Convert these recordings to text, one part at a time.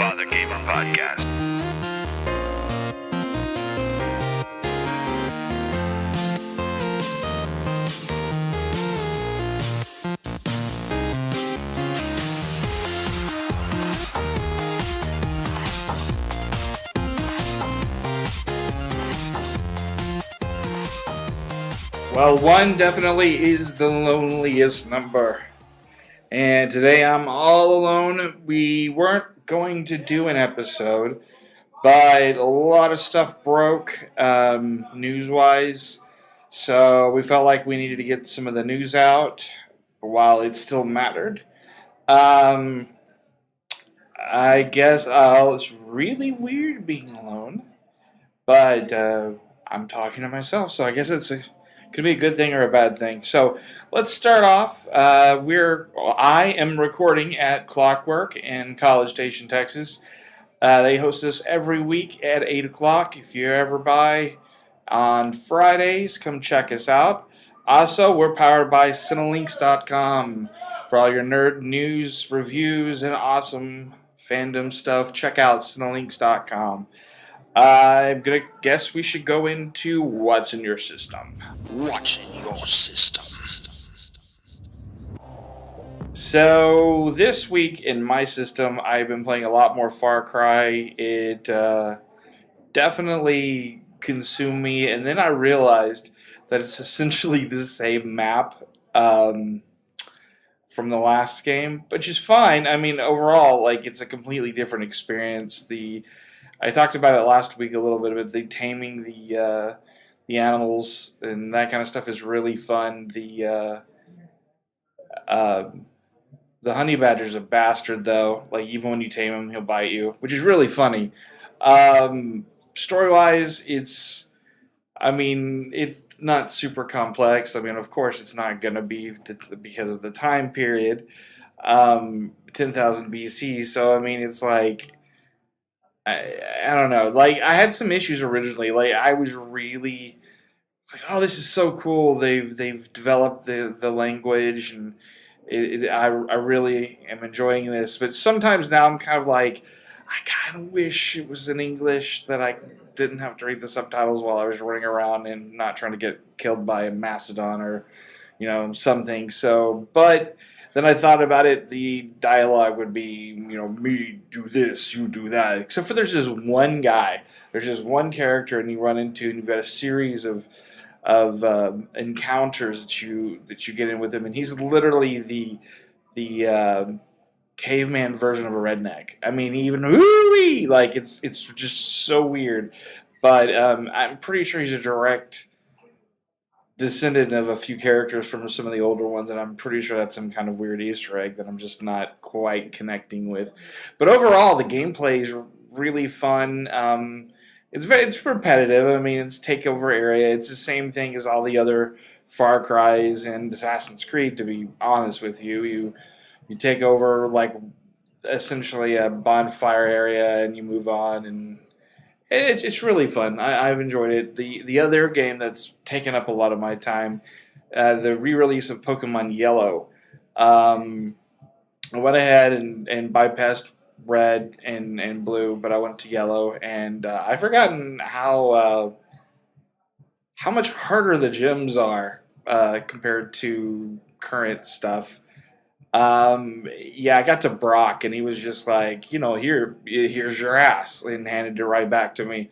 Fathergamer podcast. Well, one definitely is the loneliest number. And today I'm all alone. We weren't going to do an episode, but a lot of stuff broke news-wise. So we felt like we needed to get some of the news out while it still mattered. Um, I guess it's really weird being alone, but I'm talking to myself, so I guess could be a good thing or a bad thing. So let's start off. I am recording at Clockwork in College Station, Texas. They host us every week at 8 o'clock. If you're ever by on Fridays, come check us out. Also, we're powered by Cinelinks.com. For all your nerd news, reviews, and awesome fandom stuff, check out Cinelinks.com. I'm going to guess we should go into what's in your system. What's in your system? So, this week in my system, I've been playing a lot more Far Cry. It definitely consumed me, and then I realized that it's essentially the same map from the last game, which is fine. I mean, overall, like, it's a completely different experience. I talked about it last week a little bit, but the taming the animals and that kind of stuff is really fun. The honey badger's a bastard, though. Like, even when you tame him, he'll bite you, which is really funny. Story-wise, it's not super complex. I mean, of course, it's not going to be because of the time period, 10,000 BC. So, I mean, it's like, I don't know. Like, I had some issues originally. Like, I was really like, oh, this is so cool. They've developed the language, and I really am enjoying this. But sometimes now I'm kind of like, I kind of wish it was in English, that I didn't have to read the subtitles while I was running around and not trying to get killed by a mastodon or, something. So, but then I thought about it, the dialogue would be, me do this, you do that. Except for there's just one guy. There's just one character, and you run into, and you've got a series of encounters that you get in with him, and he's literally the caveman version of a redneck. I mean, even woo-wee, like it's just so weird. But I'm pretty sure he's a direct descendant of a few characters from some of the older ones, and I'm pretty sure that's some kind of weird Easter egg that I'm just not quite connecting with. But overall, the gameplay is really fun. It's repetitive. I mean, it's takeover area. It's the same thing as all the other Far Cries and Assassin's Creed. To be honest with you, you take over like essentially a bonfire area, and you move on, and it's really fun. I've enjoyed it. The other game that's taken up a lot of my time, the re-release of Pokemon Yellow. I went ahead and bypassed red and blue, but I went to yellow, and I've forgotten how much harder the gyms are compared to current stuff. I got to Brock, and he was just like, here's your ass, and handed it right back to me.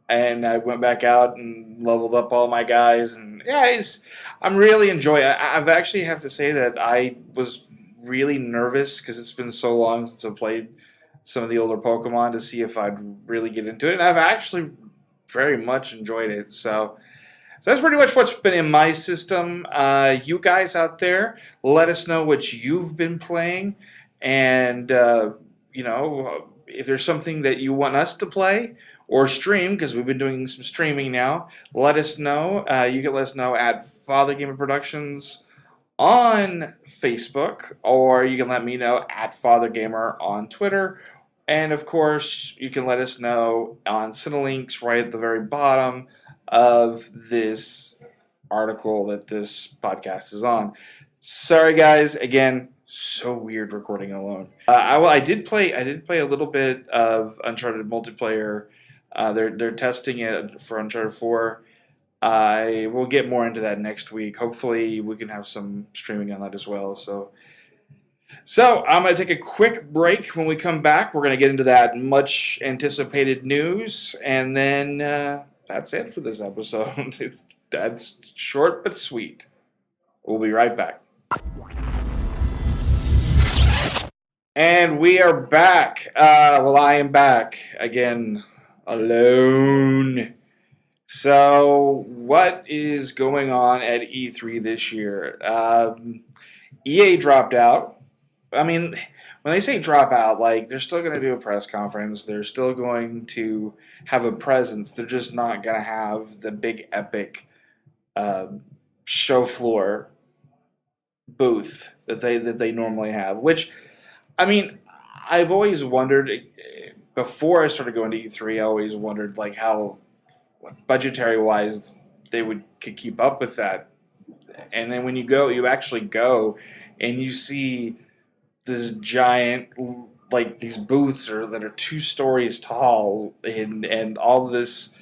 And I went back out and leveled up all my guys, and I'm really enjoying it. I've actually have to say that I was really nervous because it's been so long since I played some of the older Pokemon to see if I'd really get into it, and I've actually very much enjoyed it. So that's pretty much what's been in my system. You guys out there, let us know what you've been playing, and if there's something that you want us to play or stream, because we've been doing some streaming now, let us know. You can let us know at Fathergamer Productions on Facebook, or you can let me know at Fathergamer on Twitter. And of course, you can let us know on Cinelinks right at the very bottom of this article that this podcast is on. Sorry, guys. Again, so weird recording alone. I did play. I did play a little bit of Uncharted multiplayer. They're testing it for Uncharted 4. I will get more into that next week. Hopefully, we can have some streaming on that as well. So I'm going to take a quick break. When we come back, we're going to get into that much anticipated news, and then that's it for this episode. That's short but sweet. We'll be right back. And we are back. Well, I am back again, alone. So, what is going on at E3 this year? EA dropped out. I mean, when they say drop out, like, they're still going to do a press conference. They're still going to have a presence. They're just not going to have the big epic show floor booth that they normally have. Which, I mean, I've always wondered before I started going to E3. I always wondered like how budgetary wise they could keep up with that. And then when you actually go, and you see this giant, like these booths that are 2 stories tall, and all this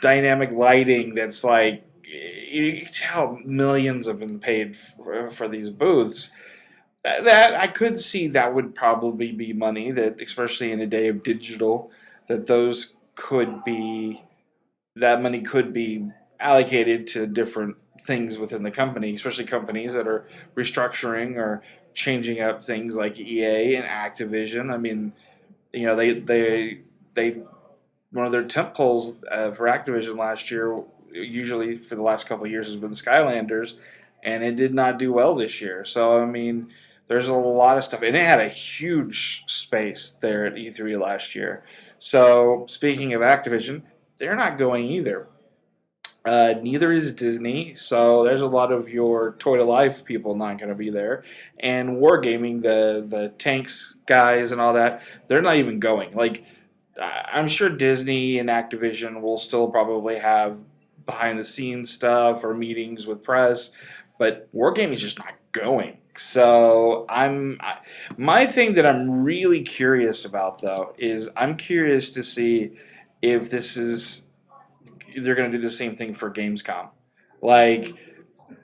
dynamic lighting that's like, you can tell millions have been paid for these booths. That I could see that would probably be money that, especially in a day of digital, that those could be that money could be allocated to different things within the company, especially companies that are restructuring or changing up things like EA and Activision. I mean, they one of their tent poles for Activision last year, usually for the last couple of years, has been Skylanders, and it did not do well this year. So I mean, there's a lot of stuff, and it had a huge space there at E3 last year. So speaking of Activision, they're not going either. Neither is Disney, so there's a lot of your Toy to Life people not going to be there. And Wargaming, the tanks guys and all that, they're not even going. Like, I'm sure Disney and Activision will still probably have behind the scenes stuff or meetings with press, but Wargaming is just not going. So my thing that I'm really curious about though is I'm curious to see if they're going to do the same thing for Gamescom. Like,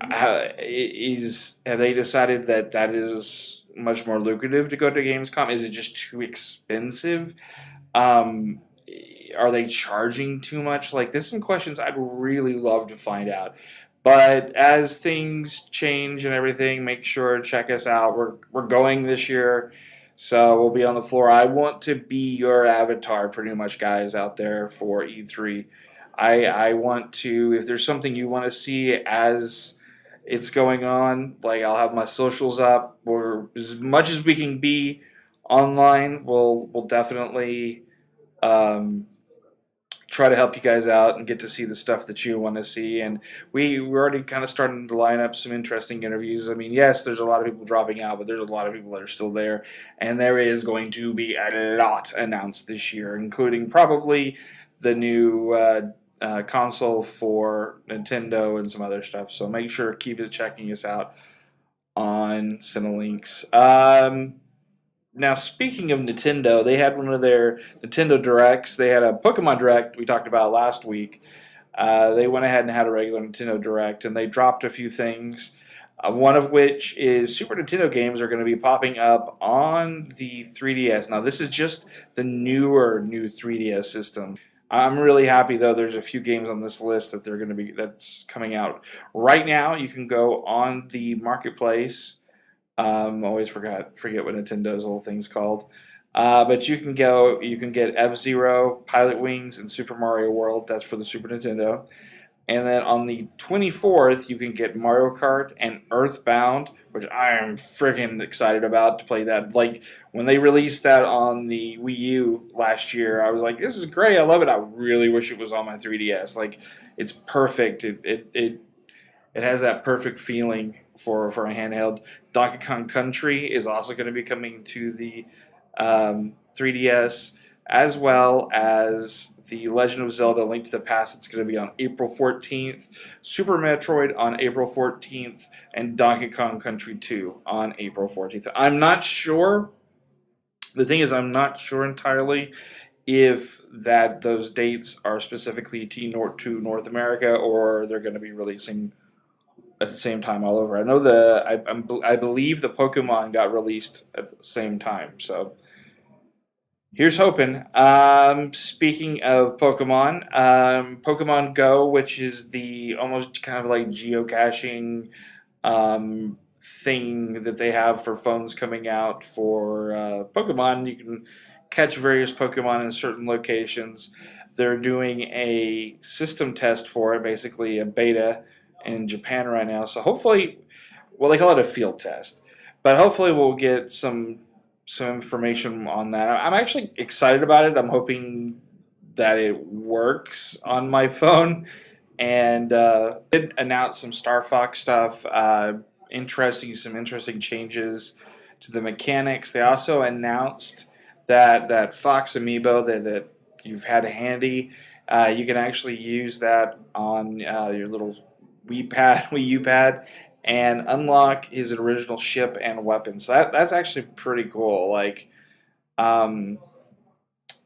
have they decided that is much more lucrative to go to Gamescom? Is it just too expensive? Um, are they charging too much? Like, there's some questions I'd really love to find out. But as things change and everything, make sure to check us out. We're going this year, so we'll be on the floor. I want to be your avatar, pretty much, guys, out there for E3. I want to, if there's something you want to see as it's going on, like, I'll have my socials up, or as much as we can be online, we'll definitely try to help you guys out and get to see the stuff that you want to see. And we're already kind of starting to line up some interesting interviews. I mean, yes, there's a lot of people dropping out, but there's a lot of people that are still there. And there is going to be a lot announced this year, including probably the new console for Nintendo and some other stuff. So make sure to keep checking us out on Cinelinks. Now, speaking of Nintendo, they had one of their Nintendo Directs. They had a Pokemon Direct we talked about last week. They went ahead and had a regular Nintendo Direct, and they dropped a few things. One of which is Super Nintendo games are going to be popping up on the 3DS. Now, this is just the new 3DS system. I'm really happy though. There's a few games on this list that's coming out right now. You can go on the marketplace. Always forget what Nintendo's little thing's called. But you can get F-Zero, Pilot Wings, and Super Mario World. That's for the Super Nintendo. And then on the 24th, you can get Mario Kart and Earthbound, which I am freaking excited about to play that. Like, when they released that on the Wii U last year, I was like, this is great, I love it. I really wish it was on my 3DS. Like, it's perfect. It has that perfect feeling for a handheld. Donkey Kong Country is also going to be coming to the 3DS. as well as The Legend of Zelda: Link to the Past. It's going to be on April 14th, Super Metroid on April 14th, and Donkey Kong Country 2 on April 14th. I'm not sure. The thing is, I'm not sure entirely if that those dates are specifically to North America, or they're going to be releasing at the same time all over. I know I believe the Pokemon got released at the same time, so here's hoping. Speaking of Pokemon, Pokemon Go, which is the almost kind of like geocaching thing that they have for phones coming out for Pokemon. You can catch various Pokemon in certain locations. They're doing a system test for it, basically a beta in Japan right now. So hopefully, well, they call it a field test, but hopefully we'll get some information on that. I'm actually excited about it. I'm hoping that it works on my phone, and did announce some Star Fox stuff. Some interesting changes to the mechanics. They also announced that Fox amiibo that you've had handy. You can actually use that on your little Wii U pad, and unlock his original ship and weapons. So that's actually pretty cool. Like, um,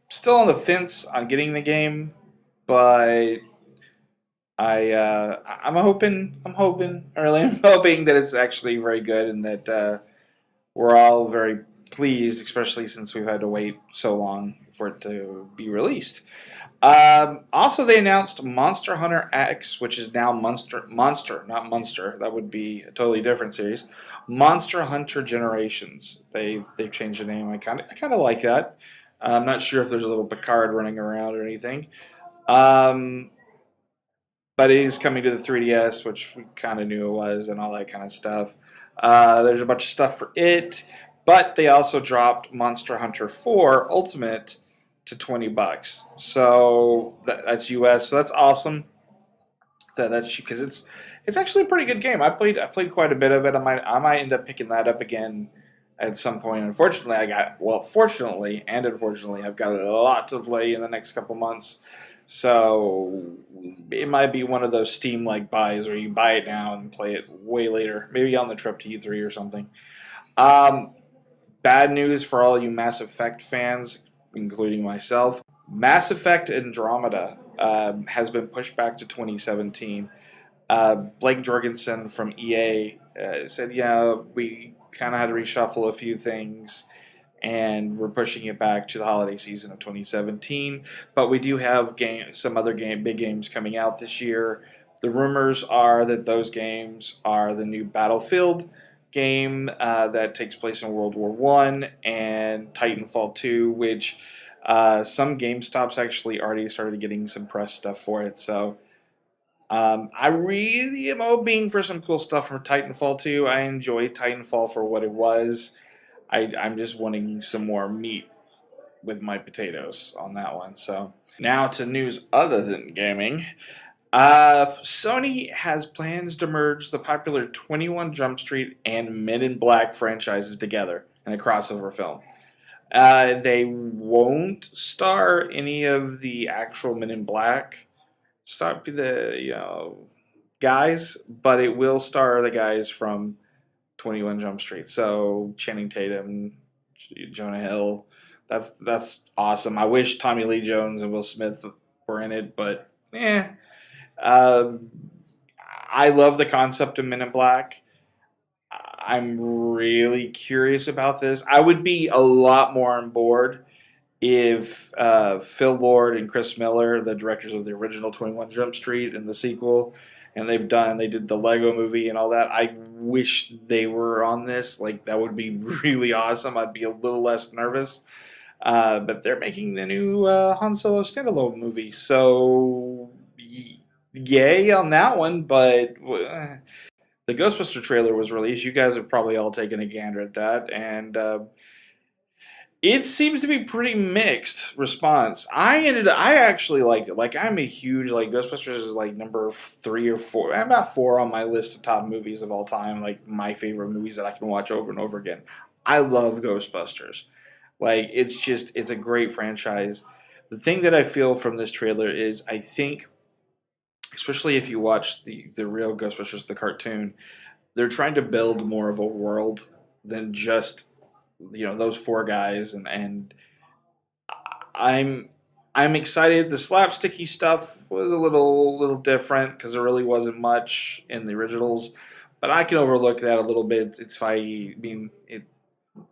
still on the fence on getting the game, but I really am hoping that it's actually very good, and that we're all very pleased, especially since we've had to wait so long for it to be released. Also, they announced Monster Hunter X, which is now Monster, not Munster. That would be a totally different series. Monster Hunter Generations. They've changed the name. I kind of like that. I'm not sure if there's a little Picard running around or anything. Um, but it is coming to the 3DS, which we kind of knew it was, and all that kind of stuff. There's a bunch of stuff for it, but they also dropped Monster Hunter 4 Ultimate to $20. So that's US. So that's awesome. That's because it's actually a pretty good game. I played quite a bit of it. I might end up picking that up again at some point. Fortunately and unfortunately, I've got a lot to play in the next couple months. So it might be one of those Steam like buys where you buy it now and play it way later, maybe on the trip to E3 or something. Um, Bad news for all you Mass Effect fans, including myself. Mass Effect Andromeda has been pushed back to 2017. Blake Jorgensen from EA said, yeah, we kind of had to reshuffle a few things, and we're pushing it back to the holiday season of 2017. But we do have some other big games coming out this year. The rumors are that those games are the new Battlefield game that takes place in World War One, and Titanfall 2, which some GameStops actually already started getting some press stuff for it. So I really am hoping for some cool stuff from Titanfall 2. I enjoyed Titanfall for what it was. I'm just wanting some more meat with my potatoes on that one. So now to news other than gaming. Sony has plans to merge the popular 21 Jump Street and Men in Black franchises together in a crossover film. They won't star any of the actual Men in Black guys, but it will star the guys from 21 Jump Street. So Channing Tatum, Jonah Hill. That's awesome. I wish Tommy Lee Jones and Will Smith were in it, but um, I love the concept of Men in Black. I'm really curious about this. I would be a lot more on board if Phil Lord and Chris Miller, the directors of the original 21 Jump Street and the sequel, and they did the Lego movie and all that. I wish they were on this. Like, that would be really awesome. I'd be a little less nervous. But they're making the new Han Solo standalone movie, so yay on that one. But the Ghostbuster trailer was released. You guys have probably all taken a gander at that, and it seems to be pretty mixed response. I actually liked it. Like, I'm a huge, like, Ghostbusters is like number 3 or 4. I'm about 4 on my list of top movies of all time. Like, my favorite movies that I can watch over and over again. I love Ghostbusters. Like it's a great franchise. The thing that I feel from this trailer is I think, especially if you watch the real Ghostbusters the cartoon, they're trying to build more of a world than just those four guys, and I'm I'm excited. The slapsticky stuff was a little different because there really wasn't much in the originals, but I can overlook that a little bit. It's fine. I mean,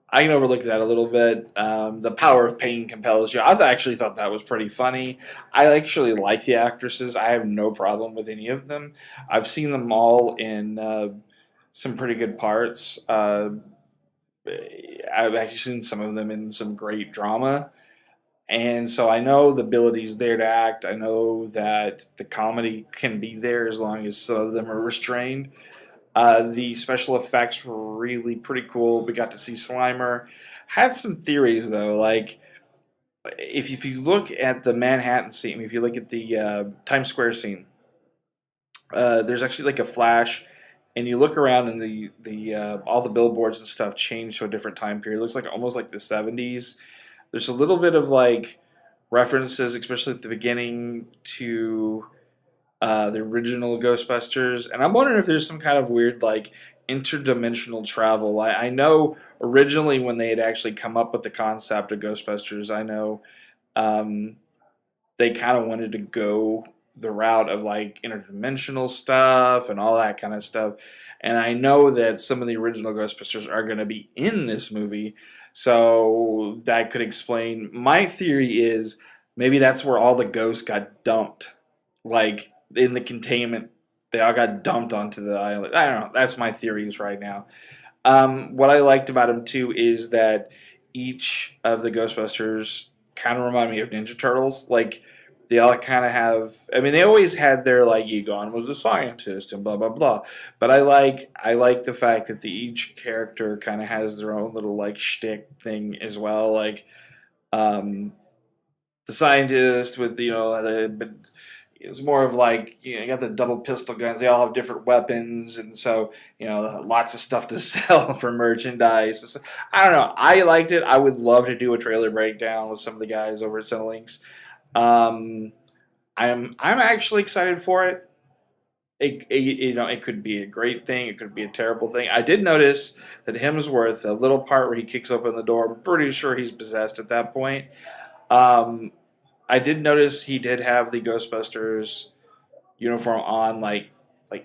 I can overlook that a little bit. The power of pain compels you. Actually thought that was pretty funny. I actually like the actresses. I have no problem with any of them. I've seen them all in some pretty good parts. I've actually seen some of them in some great drama. And so I know the ability's there to act. I know that the comedy can be there as long as some of them are restrained. The special effects were really pretty cool. We got to see Slimer. Had some theories though, like if you look at the Manhattan scene, if you look at the Times Square scene, there's actually like a flash, and you look around and the all the billboards and stuff change to a different time period. It looks like almost like the 70s. There's a little bit of like references, especially at the beginning, to the original Ghostbusters, and I'm wondering if there's some kind of weird like interdimensional travel. I know originally when they had actually come up with the concept of Ghostbusters, I know um, they kind of wanted to go the route of like interdimensional stuff and all that kind of stuff. And I know that some of the original Ghostbusters are going to be in this movie, so that could explain. My theory is maybe that's where all the ghosts got dumped, like in the containment. They all got dumped onto the island. I don't know. That's my theories right now. What I liked about them too is that each of the Ghostbusters kind of remind me of Ninja Turtles. Like they all kind of have. I mean, they always had their like Egon was the scientist and blah blah blah. But I like the fact that each character kind of has their own little like shtick thing as well. Like um, the scientist with but it's more of like you got the double pistol guns. They all have different weapons, and so lots of stuff to sell for merchandise. I don't know. I liked it. I would love to do a trailer breakdown with some of the guys over at Cinelinx. Um, I'm actually excited for it. It could be a great thing. It could be a terrible thing. I did notice that Hemsworth, a little part where he kicks open the door, I'm pretty sure he's possessed at that point. Um, I did notice he did have the Ghostbusters uniform on, like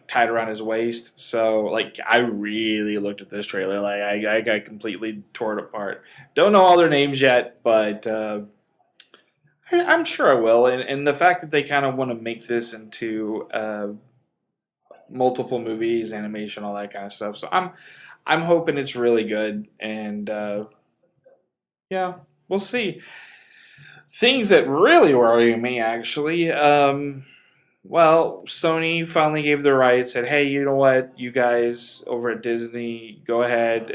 tied around his waist. So like I really looked at this trailer, like I got completely tore it apart. Don't know all their names yet, but I'm sure I will. And the fact that they kind of want to make this into multiple movies, animation, all that kind of stuff. So I'm hoping it's really good, and yeah, we'll see. Things that really worry me, actually. Well, Sony finally gave the rights. Said, "Hey, you know what? You guys over at Disney, go ahead.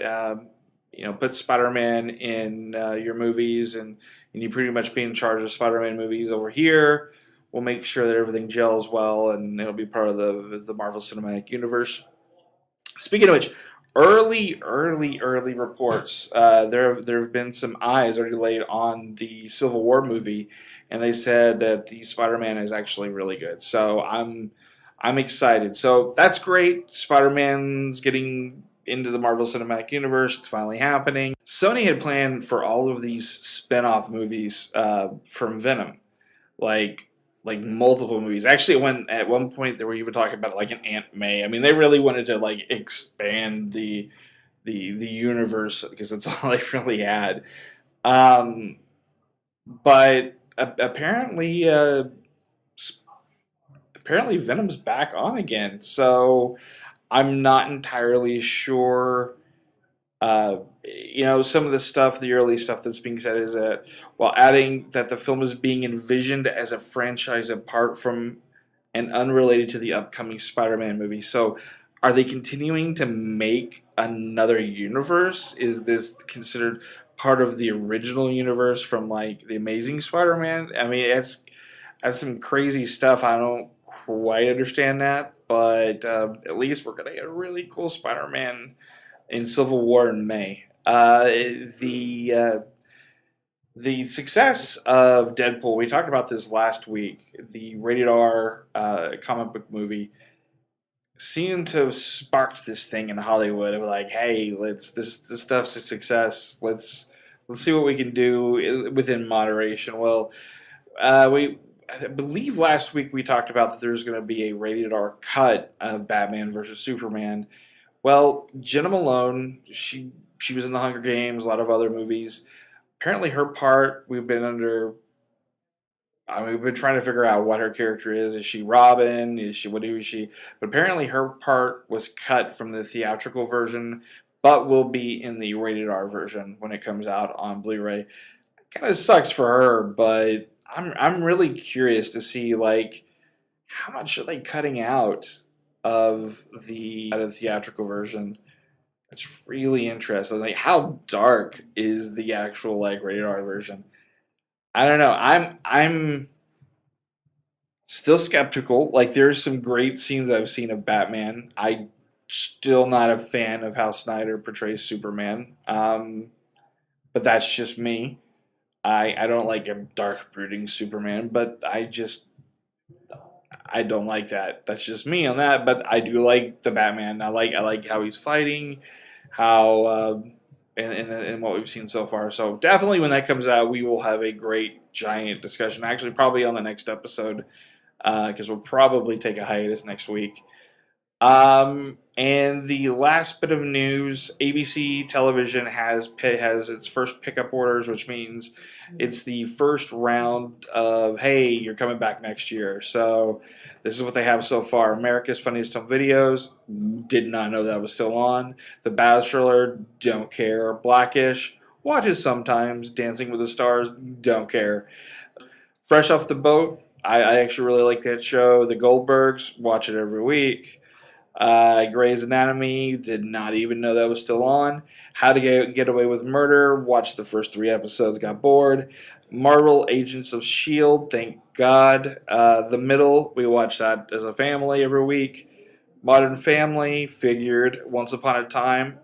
Put Spider-Man in your movies, and you pretty much be in charge of Spider-Man movies over here. We'll make sure that everything gels well, and it'll be part of the Marvel Cinematic Universe." Speaking of which, early reports. There have been some eyes already laid on the Civil War movie, and they said that the Spider-Man is actually really good. So I'm excited. So that's great. Spider-Man's getting into the Marvel Cinematic Universe. It's finally happening. Sony had planned for all of these spin-off movies from Venom, like multiple movies. Actually, when at one point they were even talking about like an Aunt May. I mean, they really wanted to like expand the universe because that's all they really had. Um, but apparently Venom's back on again. So I'm not entirely sure. Some of the stuff, the early stuff that's being said is that while adding that the film is being envisioned as a franchise apart from and unrelated to the upcoming Spider-Man movie. So, are they continuing to make another universe? Is this considered part of the original universe from like the Amazing Spider-Man? I mean, that's some crazy stuff. I don't quite understand that, but at least we're gonna get a really cool Spider-Man in Civil War in May. The The success of Deadpool, we talked about this last week, the rated R comic book movie seemed to have sparked this thing in Hollywood of like, hey, let's this stuff's a success. Let's see what we can do within moderation. Well, we I believe last week we talked about that there's going to be a rated R cut of Batman versus Superman. Well, Jenna Malone, she was in the Hunger Games, a lot of other movies. Apparently, her part we've been under. I mean, we've been trying to figure out what her character is. Is she Robin? Is she what is she? But apparently, her part was cut from the theatrical version, but will be in the rated R version when it comes out on Blu-ray. Kind of sucks for her, but I'm really curious to see like how much are they cutting out of the theatrical version. It's really interesting. Like, how dark is the actual like rated R version? I don't know. I'm still skeptical. Like, there's some great scenes I've seen of Batman. I still not a fan of how Snyder portrays Superman. But that's just me. I don't like a dark brooding Superman, but I don't like that. That's just me on that. But I do like the Batman. I like how he's fighting, how and what we've seen so far. So definitely when that comes out, we will have a great giant discussion. Actually, probably on the next episode because we'll probably take a hiatus next week. And the last bit of news: ABC television has its first pickup orders, which means it's the first round of hey, you're coming back next year. So this is what they have so far: America's Funniest Home Videos. Did not know that was still on. The Bachelor. Don't care. Blackish. Watches sometimes. Dancing with the Stars. Don't care. Fresh Off the Boat. I actually really like that show. The Goldbergs. Watch it every week. Grey's Anatomy, did not even know that was still on. How to Get Away with Murder, watched the first 3 episodes, got bored. Marvel Agents of S.H.I.E.L.D., thank God. The Middle, we watch that as a family every week. Modern Family, figured Once Upon a Time,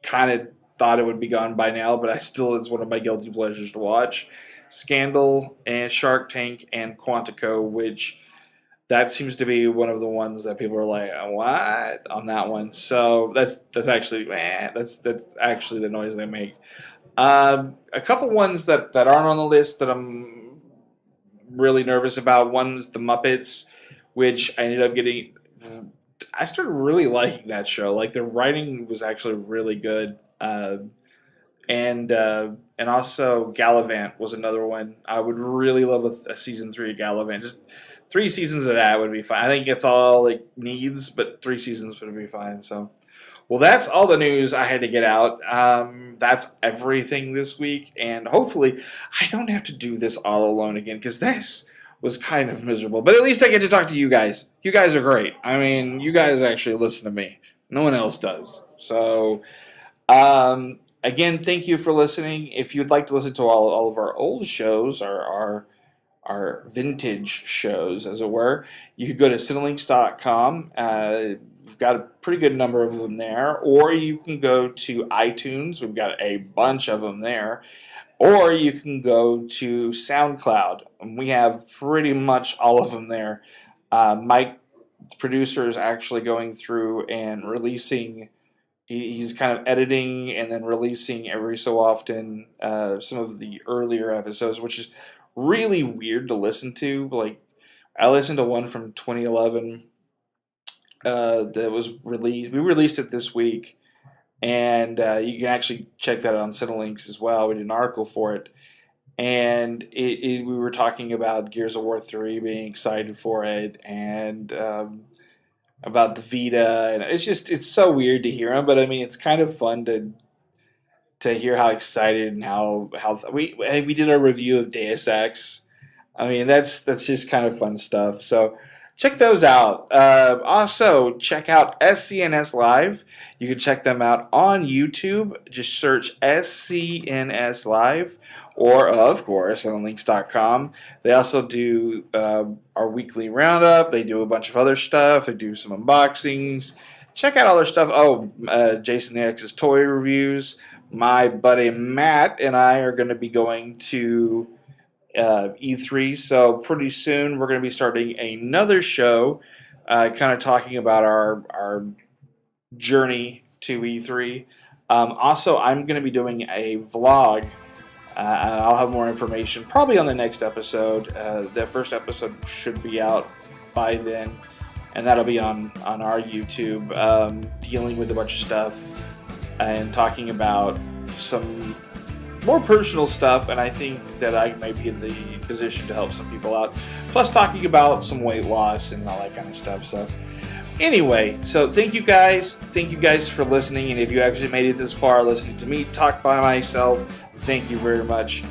kind of thought it would be gone by now, but it's one of my guilty pleasures to watch. Scandal, and Shark Tank, and Quantico, which that seems to be one of the ones that people are like, "What?" on that one. So that's actually that's actually the noise they make. A couple ones that aren't on the list that I'm really nervous about. One's the Muppets, which I ended up getting. I started really liking that show. Like, the writing was actually really good. And also Gallivant was another one. I would really love a season 3 of Gallivant. Just 3 seasons of that would be fine. I think it's all it needs, but 3 seasons would be fine. So, well, that's all the news I had to get out. That's everything this week, and hopefully I don't have to do this all alone again because this was kind of miserable. But at least I get to talk to you guys. You guys are great. I mean, you guys actually listen to me. No one else does. So. Again, thank you for listening. If you'd like to listen to all of our old shows, our vintage shows, as it were, you could go to cinelinks.com. We've got a pretty good number of them there. Or you can go to iTunes. We've got a bunch of them there. Or you can go to SoundCloud. We have pretty much all of them there. Mike, the producer, is actually going through and releasing. He's kind of editing and then releasing every so often some of the earlier episodes, which is really weird to listen to. Like, I listened to one from 2011 that was released. We released it this week, and you can actually check that out on Cinelinks as well. We did an article for it, and we were talking about Gears of War 3, being excited for it, and about the Vita, and it's so weird to hear him, but I mean, it's kind of fun to hear how excited and how we did a review of Deus Ex. I mean, that's just kind of fun stuff. So check those out. Also, check out SCNS Live. You can check them out on YouTube. Just search SCNS Live, or of course on links.com. They also do our weekly roundup. They do a bunch of other stuff. They do some unboxings. Check out all their stuff. Oh, Jason X's toy reviews. my buddy Matt and I are going to be going to E3. So pretty soon we're going to be starting another show, kind of talking about our journey to E3. Also, I'm going to be doing a vlog. I'll have more information probably on the next episode. The first episode should be out by then, and that'll be on our YouTube, dealing with a bunch of stuff and talking about some more personal stuff, and I think that I might be in the position to help some people out. Plus talking about some weight loss and all that kind of stuff. So anyway, so thank you guys. Thank you guys for listening, and if you actually made it this far listening to me talk by myself, thank you very much.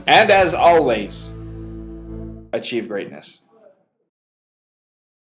And as always, achieve greatness.